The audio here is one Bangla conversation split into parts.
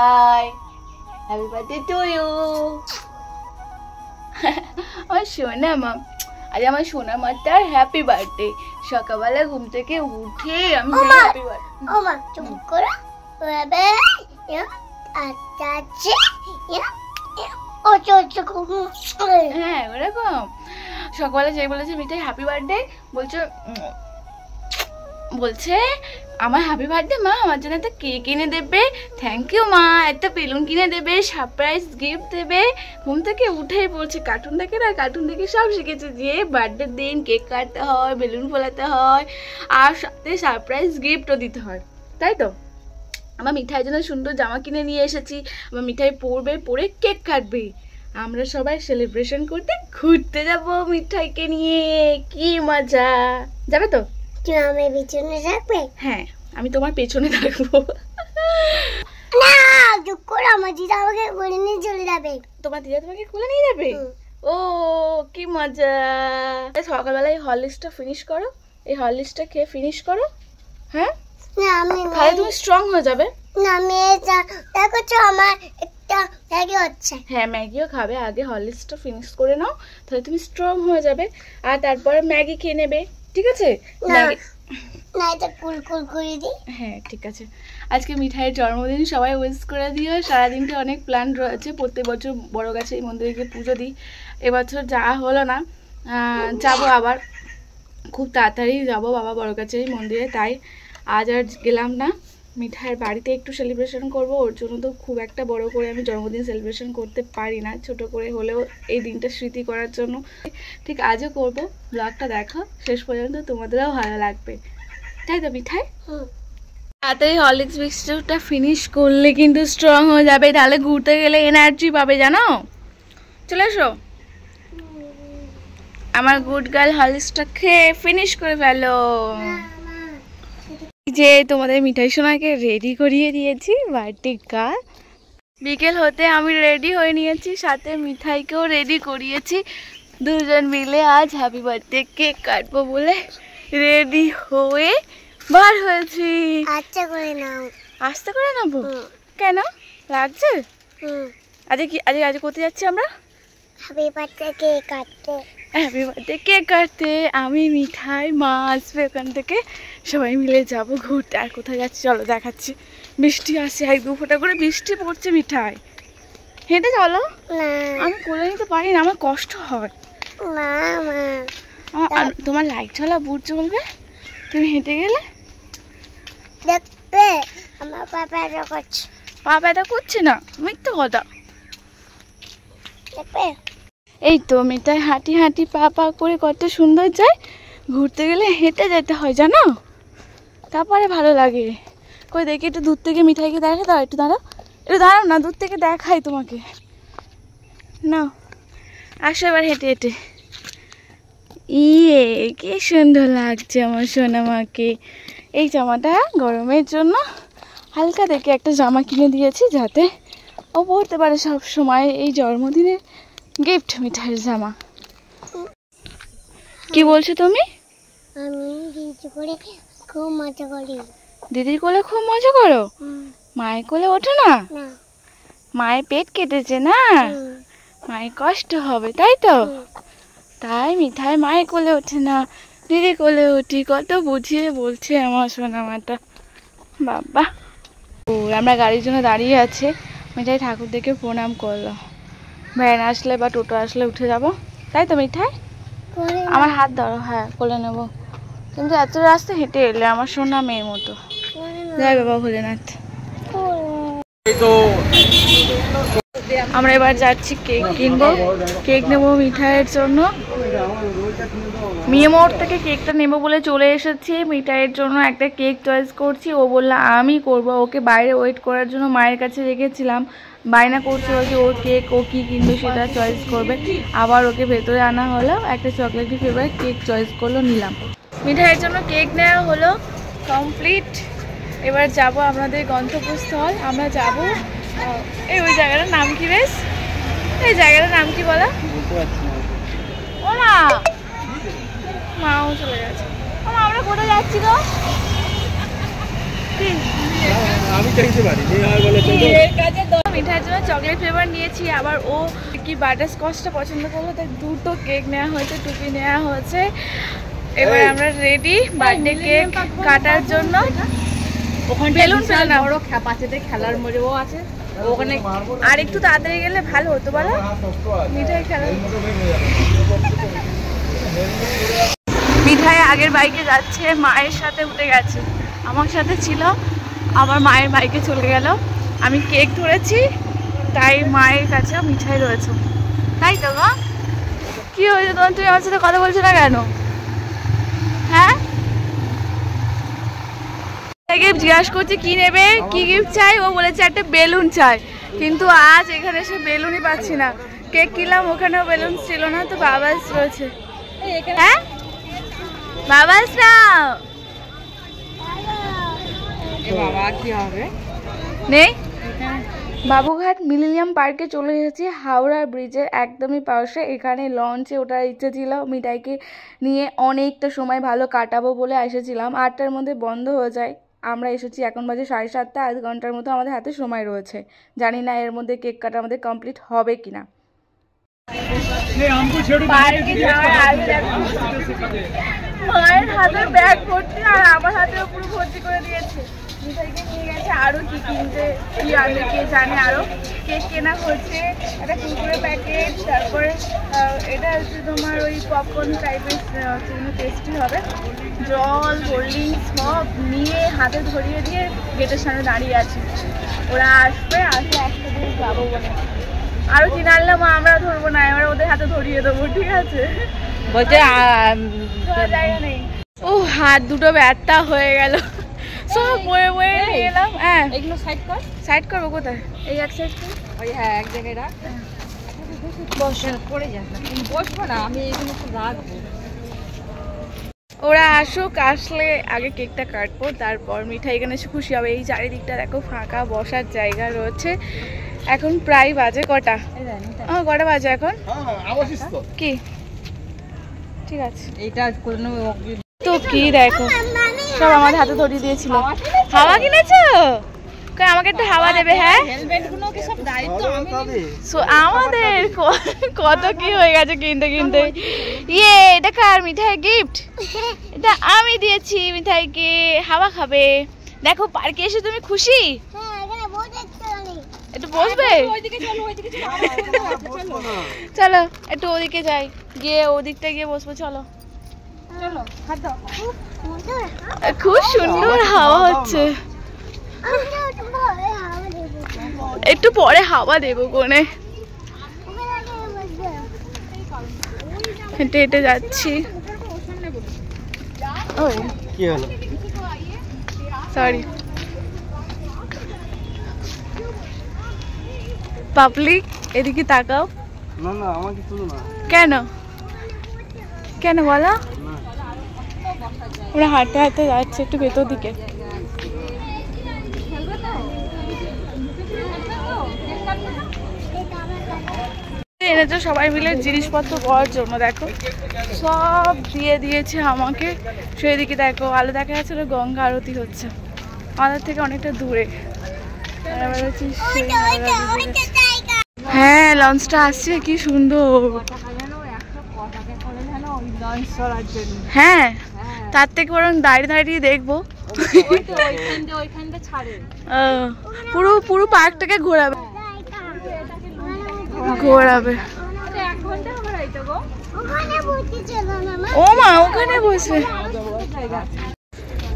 Mithai, happy birthday to you. আমার সোনা মা, আজ আমার সোনা মাটার হ্যাপি বার্থডে। সকালবেলা ঘুম থেকে উঠে আমি হ্যাপি বার্থডে। ও মা চুপ করো। বাবা হ্যাঁ ওরকম সকালে যে বলেছে মিঠাই হ্যাপি বার্থডে, বলছে আমার হ্যাপি বার্থডে মা, আমার জন্য একটা কেক এনে দেবে, থ্যাংক ইউ মা, একটা বেলুন কিনে দেবে, সারপ্রাইজ গিফট দেবে। ঘুম থেকে উঠেই বলছে কার্টুন দেখে না, কার্টুন দেখে সব শিখেছে যে বার্থডের দিন কেক কাটতে হয়, বেলুন ফোলাতে হয়, আর সাথে সারপ্রাইজ গিফটও দিতে হয়, তাই তো। আমার মিঠাইয়ের জন্য সুন্দর জামা কিনে নিয়ে এসেছি, আমার মিঠাই পরবে, পরে কেক কাটবে, আমরা সবাই সেলিব্রেশন করতে ঘুরতে যাব মিঠাইকে নিয়ে। কি মজা, যাবে তো? তুমি আমার পিছনে থাকবে? হ্যাঁ আমি তোমার পেছনে থাকবো। না চুপ করো, আমার দিদা আমাকে বলে নিয়ে চলে যাবে। তোমার দিদা তোমাকে খুলে নিয়ে যাবে? ও কি মজা। সকালবেলায় হরলিক্সটা ফিনিশ করো, এই হরলিক্সটা খেয়ে ফিনিশ করো। হ্যাঁ না আমি তাহলে তুমি স্ট্রং হয়ে যাবে। না আমি দেখো তো আমার একটা ম্যাগি হচ্ছে। হ্যাঁ ম্যাগিও খাবে, আগে হরলিক্সটা ফিনিশ করে নাও, তাহলে তুমি স্ট্রং হয়ে যাবে, আর তারপরে ম্যাগি খেয়ে নেবে, ঠিক আছে? না এটা কুল কুল করে দিই। হ্যাঁ ঠিক আছে। আজকে মিঠাইয়ের জন্মদিন, সবাই উইশ করে দিও। সারাদিনটা অনেক প্ল্যান রয়েছে, প্রত্যেক বছর বড় গাছে এই মন্দিরে গিয়ে পুজো দিই, এবছর যাওয়া হলো না, যাবো আবার খুব তাড়াতাড়ি যাবো বাবা বড় গাছে এই মন্দিরে, তাই আজ আর গেলাম না। মিঠাইয়ের বাড়িতে একটু সেলিব্রেশন করব, ওর জন্য তো খুব একটা বড় করে আমি জন্মদিন সেলিব্রেশন করতে পারি না, ছোট করে হলেও এই দিনটা স্মৃতি করার জন্য ঠিক আজও করব। ব্লগটা দেখো শেষ পর্যন্ত, তোমাদেরও ভালো লাগবে, তাই তো মিঠাই? তাড়াতাড়ি হরলিক্স মিক্সচারটা ফিনিশ করলে কিন্তু স্ট্রং হয়ে যাবে, তাহলে ঘুরতে গেলে এনার্জি পাবে, জানো? চলে এসো, আমার গুড গার্ল হরলিক্সটা খেয়ে ফিনিশ করে ফেলো। যে তোমাদের মিঠাই সোনাকে রেডি করিয়ে দিয়েছি বার্থডে গার্ল, বিকেল হতে আমি রেডি হয়ে নিয়েছি, সাথে মিঠাইকেও রেডি করিয়েছি, দুজন মিলে আজ হ্যাপি বার্থডে কেক কাটবো বলে রেডি হয়ে বার হয়েছি। আচ্ছা করে নাও। আস্তে করে নেবো? কেন লাগছে? আজকে কি আজকে কোথায় যাচ্ছি আমরা? হ্যাপি বার্থডে কেক কাটতে। হ্যাপি বার্থডে কেক কাটতে আমি, মিঠাই, মা আসবে ওখান থেকে, সবাই মিলে যাব ঘুরতে। আর কোথায় যাচ্ছি চলো দেখাচ্ছি। বৃষ্টি আসছে, 1-2 ফোঁটা করে বৃষ্টি পড়ছে। মিঠাই হেঁটে চলো। আমি কোলে নিতে পারি না, আমার কষ্ট হয়। তোমার লাইট চলা বুট চলবে, তুমি হেঁটে গেলে দেখবে আমার পা ব্যথা করছে। পা ব্যথা করছে না, মিথ্যে কথা। দেখবে এই তো মিঠাই হাঁটি হাঁটি পা পা করে কত সুন্দর যায়। ঘুরতে গেলে হেঁটে যেতে হয় জানো, তারপরে ভালো লাগে। কই দেখি একটু দূর থেকে মিঠাইকে দেখে দাও, একটু দাঁড়াও, একটু দাঁড়াও না, দূর থেকে দেখাই তোমাকে। না আসো এবার হেঁটে হেঁটে। ইয়ে কি সুন্দর লাগছে আমার সোনা মাকে। এই জামাটা গরমের জন্য হালকা দেখে একটা জামা কিনে দিয়েছি, যাতে ও পরতে পারে সব সময়, এই জন্মদিনের গিফট মিঠাইয়ের জামা। কি বলছো তুমি? আমি দিদি করে খুব মজা করি। দিদির কোলে খুব মজা করো? মায়ের কোলে ওঠো না? মায়ের পেট কেটেছে না, মায়ের কষ্ট হবে তাই তো, তাই মিঠাই মায়ের কোলে ওঠে না, দিদির কোলে উঠি। কত বুঝিয়ে বলছে আমার সোনা মাটা, বাবা। ও আমরা গাড়ির জন্য দাঁড়িয়ে আছে, মিঠাই ঠাকুর দেখে প্রণাম করলো। ভ্যান আসলে বা টোটো আসলে উঠে যাব, তাই তো মিঠাই? আমার হাত ধরো, হ্যাঁ কোলে নেব, কিন্তু এত রাস্তা হেঁটে এলে আমার সোনা মেয়ের মতো। জয় বাবা ভোলেনাথ। আমরা এবার যাচ্ছি কেক কিনবো, কেক নেবো মিঠাইয়ের জন্য। মিয়ে মোড় থেকে কেকটা নেবো বলে চলে এসেছি, মিঠাইয়ের জন্য একটা কেক চয়েস করছি। ও বললো আমি করব, ওকে বাইরে ওয়েট করার জন্য মায়ের কাছে রেখেছিলাম, বায়না করছে ওকে ওর কেক ও কী কিনবে সেটা চয়েস করবে। আবার ওকে ভেতরে আনা হলো, একটা চকলেটি ফ্লেভার কেক চয়েস করলো, নিলাম। মিঠাইয়ের জন্য কেক নেওয়া হলো কমপ্লিট। এবার যাব আপনাদের গন্তব্যস্থল, আমরা যাব এই ওই জায়গাটার নাম কি বেশ, এই জায়গাটার নাম কি বলা? ও মা, মাও চলে গেছে। ও মা আমরা কোথায় যাচ্ছি গো? মিঠাইয়ের জন্য চকলেট ফ্লেভার নিয়েছি, আবার ও কি বাটারস্কচটা পছন্দ করলো তাই দুটো কেক নেওয়া হয়েছে, টুপি নেওয়া হয়েছে। এবার আমরা রেডি বার্থডে কেক কাটার জন্য। ওখানে বেলুন ফেলে না, বড় বাচ্চাদের খেলার মজেও আছে ওখানে, আর একটু তাড়াতাড়ি গেলে ভালো হতো বলো মিঠাই খেলা। মিঠাই আগের বাইকে যাচ্ছে, মায়ের সাথে উঠে গেছে, আমার সাথে ছিল, আবার মায়ের বাইকে চলে গেল। আমি কেক ধরেছি তাই মায়ের কাছে মিঠাই রয়েছে, তাই তো গো? কি হয়েছে তোমার, তুমি আমার সাথে কথা বলছো না কেন? হ্যাঁ, জিজ্ঞাসা করছি কি নেবে, কি গিফট চাই, ও বলেছে একটা বেলুন চাই, কিন্তু আজ এখানে এসে বেলুনই পাচ্ছি না। কেক কিনলাম, ওখানেও বেলুন ছিল না, তো বাবাস রয়েছে। হ্যাঁ বাবাস না, বাবা কি হবে নেই। বাবুঘাট মিলেনিয়াম পার্কে চলে এসেছি, হাওড়া ব্রিজের একদমই পাশে। এখানে লঞ্চে ওঠার ইচ্ছে ছিল, মিঠাইকে নিয়ে অনেকটা সময় ভালো কাটাবো বলে এসেছিলাম। 8টার মধ্যে বন্ধ হয়ে যায়, আমরা এসেছি এখন বাজে 7:30, আধ ঘন্টার মতো আমাদের হাতে সময় রয়েছে। জানি না এর মধ্যে কেক কাটা আমাদের কমপ্লিট হবে কিনা। মায়ের হাতে ব্যাগ ভর্তি আর আমার হাতেও পুরো ভর্তি করে দিয়েছে। মিঠাইকে নিয়ে গেছে আরো কি কিনতে, কি আনবে কে জানে। আরো কেক কেনা হচ্ছে, একটা কুকুরের প্যাকেট, তারপরে এটা হচ্ছে তোমার ওই পপকর্ন টাইপের টেস্টি হবে, জল, কোল্ড ড্রিঙ্কস সব নিয়ে হাতে ধরিয়ে দিয়ে গেটের সামনে দাঁড়িয়ে আছে। ওরা আসবে, আসলে একসাথে যাবো বলে। আরো কিনে আনলে মা আমরা ধরবো না, এবার ওদের হাতে ধরিয়ে দেবো, ঠিক আছে? বলছে জায়গা নেই। ও হাত দুটো ব্যথা হয়ে গেল, সব বয়ে বয়ে নিয়ে এলাম। হ্যাঁ এগুলো সাইড কর, সাইড করবো কোথায়? এই এক সাইড কর, ওই হ্যাঁ এক জায়গায় রাখ, বস পড়ে যাস না, বসবো না আমি, এগুলো তো রাখবো। ওরা আসুক, আসলে আগে কেকটা কাটবো, তারপর মিঠাই এখানে এসে খুশি হবে। এই চারিদিকটা দেখো ফাঁকা, বসার জায়গা রয়েছে। এখন প্রায় বাজে কটা? কটা বাজে এখন? কি ঠিক আছে, এইটা তো কি দেখো সব আমার হাতে ধরিয়ে দিয়েছিল। হাওয়া কিনেছো? আমাকে একটু হাওয়া দেবে? হ্যাঁ আমাদের কত কি হয়ে গেছে কিনতে কিনতে। ইয়ে এটা কার মিঠাই গিফট? এটা আমি দিয়েছি মিঠাইকে, হাওয়া খাবে। দেখো পার্কে এসে তুমি খুশি? একটু বসবে? চলো একটু ওদিকে যাই, গিয়ে ওদিকটা গিয়ে বসবো। চলো খুব সুন্দর হাওয়া হচ্ছে, একটু পরে হাওয়া দেবো কোনে। হেঁটে হেঁটে যাচ্ছি, সরি পাবলিক এদিকে তাকাও। না না আমাকে তুলো না। কেন কেন বলো? ওরা হাঁটতে হাঁটতে যাচ্ছে একটু ভেতর দিকে। এনেছো সবাই মিলে জিনিসপত্র পাওয়ার জন্য, দেখো সব দিয়ে দিয়েছে আমাকে। সেদিকে দেখো আলো দেখা যাচ্ছে, গঙ্গা আরতি হচ্ছে আমাদের থেকে অনেকটা দূরে। হ্যাঁ লঞ্চটা আসছে, কি সুন্দর। হ্যাঁ তার থেকে বরং দাঁড়িয়ে দাঁড়িয়ে দেখবো। পুরো পুরো পার্কটাকে ঘোরাবে ঘোরাবে। ও মা ওখানে বসে।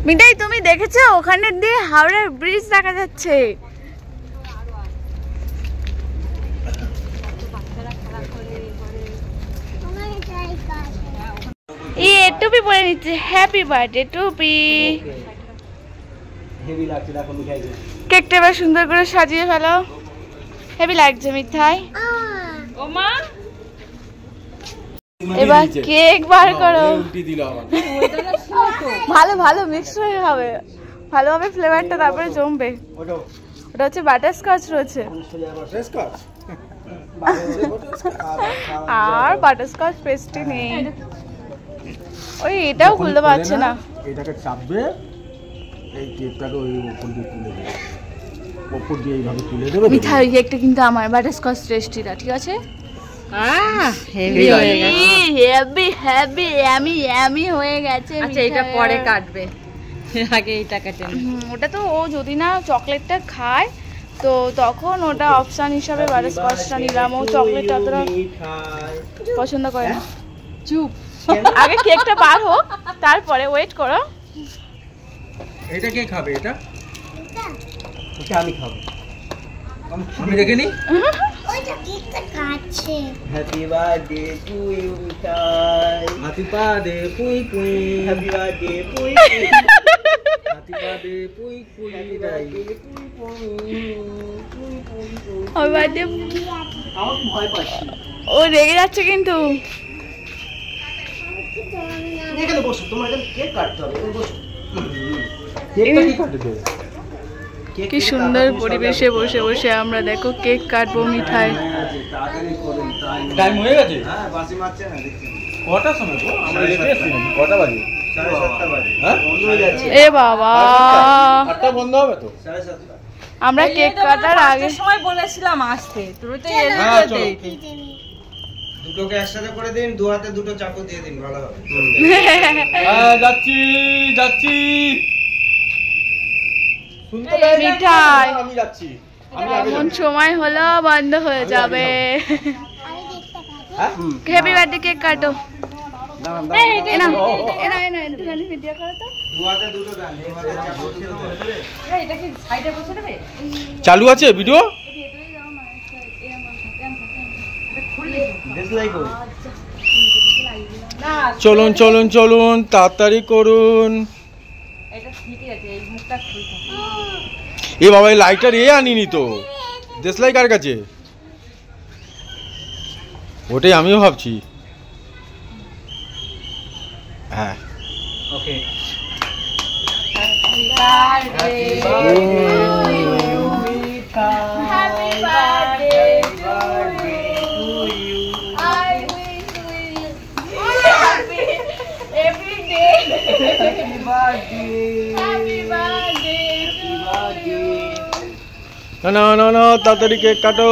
মিঠাই তুমি দেখেছো ওখানে দিয়ে হাওড়ার ব্রিজ দেখা যাচ্ছে? টুপি পরে নিচ্ছে, হ্যাপি বার্থডে টুপি। কেকটা এবার সুন্দর করে সাজিয়ে ফেলো, হেভি লাগছে মিঠাই। এবার কেক বার করো, ভালো ভালো মিক্স হয়ে হবে, ভালোভাবে ফ্লেভারটা তারপরে জমবে। ওটা হচ্ছে বাটারস্কচ রয়েছে, আর বাটারস্কচ পেস্ট্রি নেই। ওই এটাও খুলতে পারছে না, এটাকে চাপবে, এই কেকটাকে ওই উপর দিয়ে তুলে দেবে। উপর দিয়ে এইভাবে তুলে দেবে। মিঠাই কেকটা কিন্তু আমার বাটারস্কচ টেস্টিটা, ঠিক আছে? হেভি হয়ে গেছে, হেভি হেভি ইয়ামি ইয়ামি হয়ে গেছে। আচ্ছা এটা পরে কাটবে, আগে এইটা কেটে নি। ওটা তো ও যদি না চকলেটটা খায় তো তখন ওটা অপশন হিসাবে বাটারস্কচটা নিলাম। ও চকলেটটা অতটা পছন্দ করে না। চুপ, আগে কেকটা বার হোক তারপরে ওয়েট করো। এটা কে খাবে? এটা আমি খাবো, আমি দেখে নি। ওইটা কেকটা কাটছে। হ্যাপি বার্থডে টু ইউ মিঠাই, হাতি পা দে পুই পুই, হ্যাপি বার্থডে পুই হাতি পা দে পুই পুই মিঠাই। ওই বাড়িতে আমার ভয় পাচ্ছি। ও রেগে যাচ্ছে কিন্তু। এখানে বসো, তোমার এখানে কেক কাটতে হবে, এখানে বসো। কেকটা কি কাটে দেবে? কি সুন্দর পরিবেশে বসে বসে আমরা দেখো কেক কাটবো মিঠাই। তাড়াতাড়ি করুন, টাইম হয়ে গেছে? হ্যাঁ, বাসি মারছে না, দেখছি। কটার সময় গো? আমরা লেটে এসেছি নাকি? কটা বাজে? 7:30 বাজে। হ্যাঁ? বন্ধ হয়ে যাচ্ছে। এ বাবা, 8টা বন্ধ হবে তো? 7:30। আমরা কেক কাটার আগে সময় বলেছিলাম আসতে, তুমি তো এলে হ্যাঁ, চলো। দেরিতে। দুটোকে একসাথে করে দিন, দু হাতে দুটো চাকু দিয়ে দিন, ভালো হবে। হ্যাঁ, যাচ্ছি যাচ্ছি। শুনতে এই পাই না? মিঠাই। আমি যাচ্ছি, আমি আগে এমন যাচ্ছি। সময় হলো বন্ধ হয়ে যাবে। হ্যাঁ? হ্যাপি বার্থডে কেক কাটো। দাঁড়ান, এই, দাঁড়ান। এ নাও, এ নাও, এ নাও, একটুখানি ভিডিও করো তো। দু হাতে দুটো ডান, দু হাতে চাকু দিয়ে দিন। এটা কি সাইডে বসে দেবে? চালু আছে ভিডিও? ডিসলাইক করুন। না, চলুন চলুন চলুন, তাড়াতাড়ি করুন। এটা ঠিকই আছে, এই মুখটা খুলতে। এ বাবা, এই লাইটার এ আনিনি তো। দেশলাই কার কাছে? ওটাই আমিও ভাবছি। হ্যাঁ, ওকে। Happy birthday to you. I wish you happy every day. Happy birthday to you. না না না না, তাড়াতাড়ি কেক কাটো।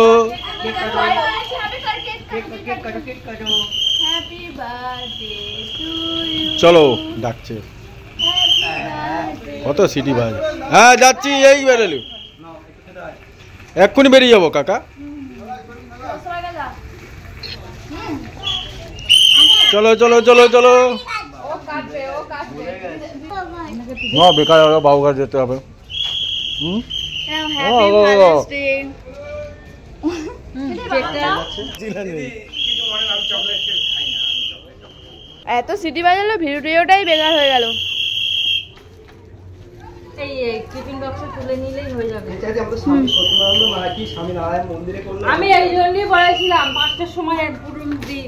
Happy birthday to you. চলো, ডাকছে। কত সিটি ভাই? হ্যাঁ, যাচ্ছি, এই বেরোলি। এক্ষুনি বেরিয়ে যাবো কাকা। চলো চলো চলো চলো। না, বেকার হলো, বাবুঘাট যেতে হবে। হুম, Happy Father's Day. এত সিটি বাজালো, ভিডিওটাই বেকার হয়ে গেল। এই টিফিন বক্সে তুলে নিলেই হয়ে যাবে। আমাদের স্বামী সত্যনারায়ণ মারাঠি স্বামীনারায়ণ মন্দিরে করলো। আমি এই জন্যই বলেছিলাম 5টার সময় পুরো দিন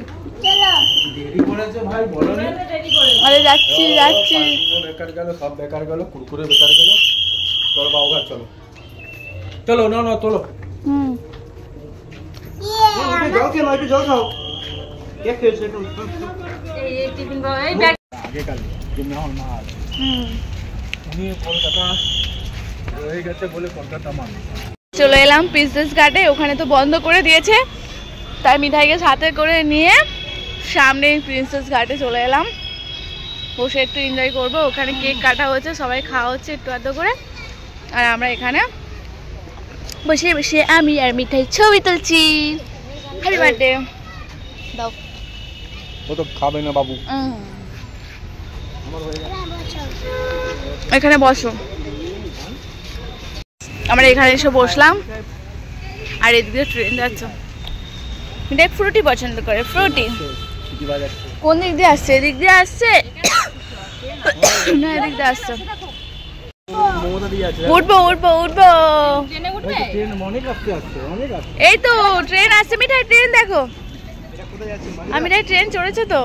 দেরি করেছে ভাই, বলো না। রেডি করে। আরে যাচ্ছি যাচ্ছি। বেকার গেল, সব বেকার গেল, কুরকুরে বেকার গেল। চলো বাবুঘাট চলো। চলো, না না তোলো। হুম, একটু জল খেয়ে নাও, একটু জল খাও। কেক খেয়েছো একটু। এই টিফিন বক্স, এই ব্যাগ আগেকার যেমনি আমার মা আছে, হুম। উনি কলকাতা রয়ে গেছে বলে কলকাতা মানুষ। চলে এলাম পিসেস ঘাটে, ওখানে তো বন্ধ করে দিয়েছে, তাই মিঠাইকে সাথে করে নিয়ে সামনে প্রিন্সেস ঘাটে চলে এলাম। বসে একটু এনজয় করবো। ওখানে কেক কাটা হচ্ছে, সবাই খাওয়া হচ্ছে একটু আধটু করে, আর আমরা এখানে বসে বসে আমি আর মিঠাই ছবি তুলছি। হ্যাপি বার্থডে দাও। ও তো খাবে না বাবু। এখানে বসো। আমরা এখানে এসে বসলাম, আর এদিকে ট্রেন যাচ্ছে। মিঠাই ফ্রুটি পছন্দ করে, ফ্রুটি। কোন দিক দিয়ে আসছে? এদিক দিয়ে আসছে না এদিক দিয়ে আসছে? উঠবো উঠবো উঠবো। এই তো ট্রেন আসছে মিঠাই, ট্রেন দেখো। আমি ট্রেন চড়েছে তো।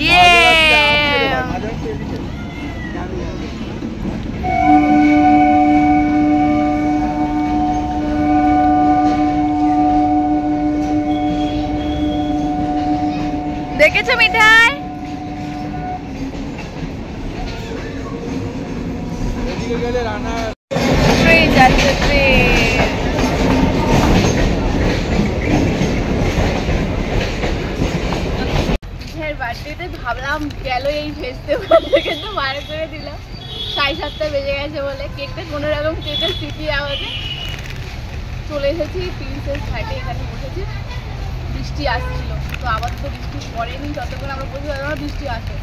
ইয়ে দেখেছো মিঠাই? আজকে গেলে রান্না ট্রেন যাচ্ছে, ট্রেন। বার্থডেতে ভাবলাম গেল এই ফেস্টিভ্যাল থেকে, তো বার করে দিলাম 7:30 বেজে গেছে বলে। কেকটা কোনো রকম কেটের স্মৃতি আমাকে চলে এসেছি প্রিন্সেস ঘাটে, এখানে বসেছি। বৃষ্টি আসছিল, তো আবার তো বৃষ্টি পড়েনি, যতক্ষণ আমরা বসে ততক্ষণ বৃষ্টি আসে,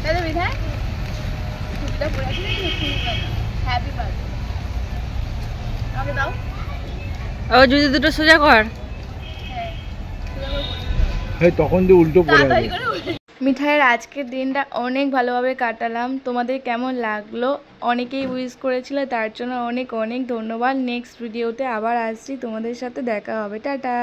তাই তো বিধায় ছুটিটা পড়ে আছে। হ্যাপি বার্থডে, আমাকে দাও। ও যদি দুটো সোজা কর। হ্যাঁ, তখন দিয়ে উল্টো পড়ে তাড়াতাড়ি করে উঠে। মিঠাইয়ের আজকের দিনটা অনেক ভালোভাবে কাটালাম। তোমাদের কেমন লাগলো? অনেকেই উইশ করেছিল, তার জন্য অনেক অনেক ধন্যবাদ। নেক্সট ভিডিওতে আবার আসছি, তোমাদের সাথে দেখা হবে। টাটা।